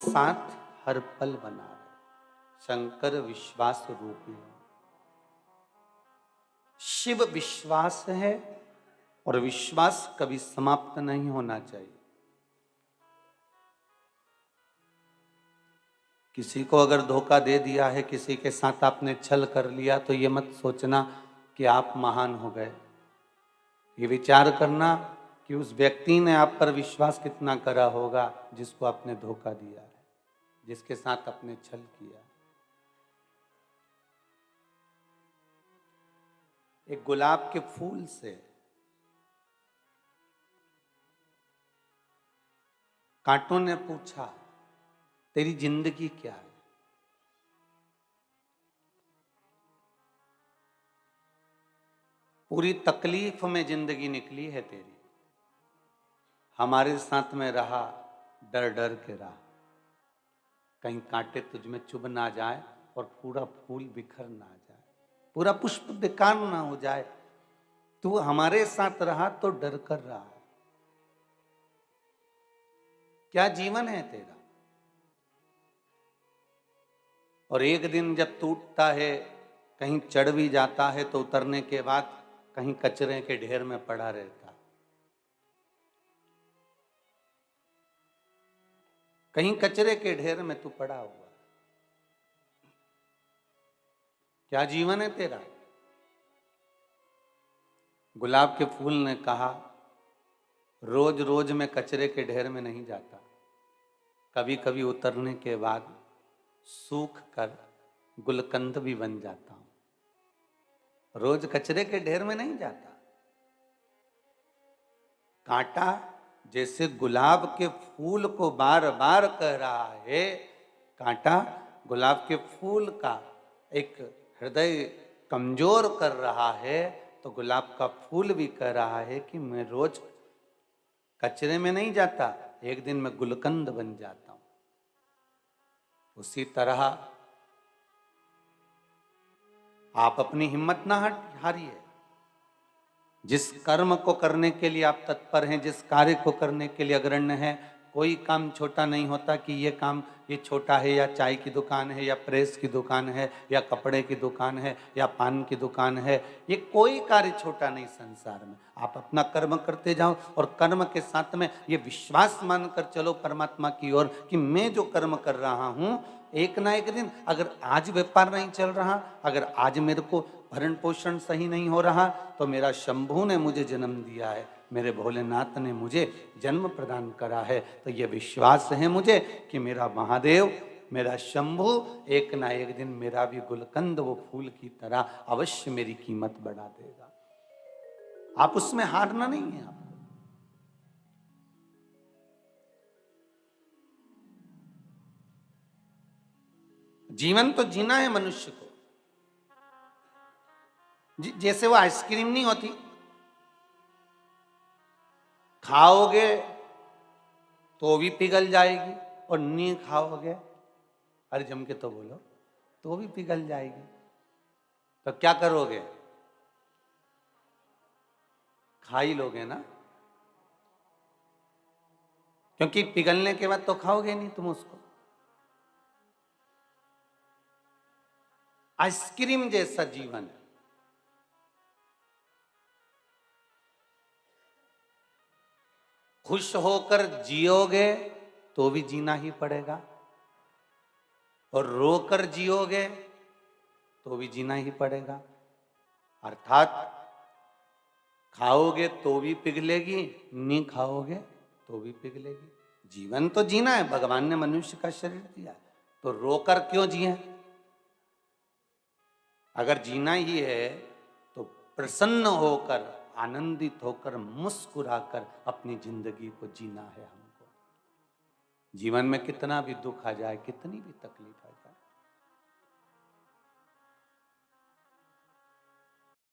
साथ हर पल बना रहे शंकर विश्वास रूपी है। शिव विश्वास है और विश्वास कभी समाप्त नहीं होना चाहिए। किसी को अगर धोखा दे दिया है, किसी के साथ आपने छल कर लिया, तो ये मत सोचना कि आप महान हो गए। ये विचार करना कि उस व्यक्ति ने आप पर विश्वास कितना करा होगा जिसको आपने धोखा दिया है, जिसके साथ आपने छल किया। एक गुलाब के फूल से कांटों ने पूछा, तेरी जिंदगी क्या है? पूरी तकलीफ में जिंदगी निकली है तेरी, हमारे साथ में रहा, डर डर के रहा, कहीं कांटे तुझ में चुभ ना जाए और पूरा फूल बिखर ना जाए, पूरा पुष्प बेकार ना हो जाए। तू हमारे साथ रहा तो डर कर रहा है। क्या जीवन है तेरा? और एक दिन जब टूटता है, कहीं चढ़ भी जाता है, तो उतरने के बाद कहीं कचरे के ढेर में पड़ा रहता है, कहीं कचरे के ढेर में तू पड़ा हुआ। क्या जीवन है तेरा? गुलाब के फूल ने कहा, रोज रोज मैं कचरे के ढेर में नहीं जाता, कभी कभी उतरने के बाद सूख कर गुलकंद भी बन जाता हूं। रोज कचरे के ढेर में नहीं जाता। कांटा जैसे गुलाब के फूल को बार बार कह रहा है, कांटा गुलाब के फूल का एक हृदय कमजोर कर रहा है, तो गुलाब का फूल भी कह रहा है कि मैं रोज कचरे में नहीं जाता, एक दिन मैं गुलकंद बन जाता हूं। उसी तरह आप अपनी हिम्मत ना हारिए। जिस कर्म को करने के लिए आप तत्पर हैं, जिस कार्य को करने के लिए अग्रण्य हैं, कोई काम छोटा नहीं होता कि ये काम ये छोटा है, या चाय की दुकान है, या प्रेस की दुकान है, या कपड़े की दुकान है, या पान की दुकान है। ये कोई कार्य छोटा नहीं संसार में। आप अपना कर्म करते जाओ और कर्म के साथ में ये विश्वास मानकर चलो परमात्मा की ओर कि मैं जो कर्म कर रहा हूं, एक ना एक दिन, अगर आज व्यापार नहीं चल रहा, अगर आज मेरे को भरण पोषण सही नहीं हो रहा, तो मेरा शंभू ने मुझे जन्म दिया है, मेरे भोलेनाथ ने मुझे जन्म प्रदान करा है। तो ये विश्वास है मुझे कि मेरा महादेव, मेरा शंभू एक ना एक दिन मेरा भी गुलकंद वो फूल की तरह अवश्य मेरी कीमत बढ़ा देगा। आप उसमें हारना नहीं है। आपको जीवन तो जीना है मनुष्य को। जैसे वो आइसक्रीम नहीं होती, खाओगे तो भी पिघल जाएगी, और नहीं खाओगे, अरे जम के तो बोलो, तो भी पिघल जाएगी। तो क्या करोगे? खा ही लोगे ना, क्योंकि पिघलने के बाद तो खाओगे नहीं तुम उसको। आइसक्रीम जैसा जीवन है। खुश होकर जियोगे तो भी जीना ही पड़ेगा, और रोकर जियोगे तो भी जीना ही पड़ेगा। अर्थात खाओगे तो भी पिघलेगी, नहीं खाओगे तो भी पिघलेगी। जीवन तो जीना है, भगवान ने मनुष्य का शरीर दिया है, तो रोकर क्यों जिए? अगर जीना ही है तो प्रसन्न होकर, आनंदित होकर, मुस्कुराकर अपनी जिंदगी को जीना है हमको। जीवन में कितना भी दुख आ जाए, कितनी भी तकलीफ आ जाए,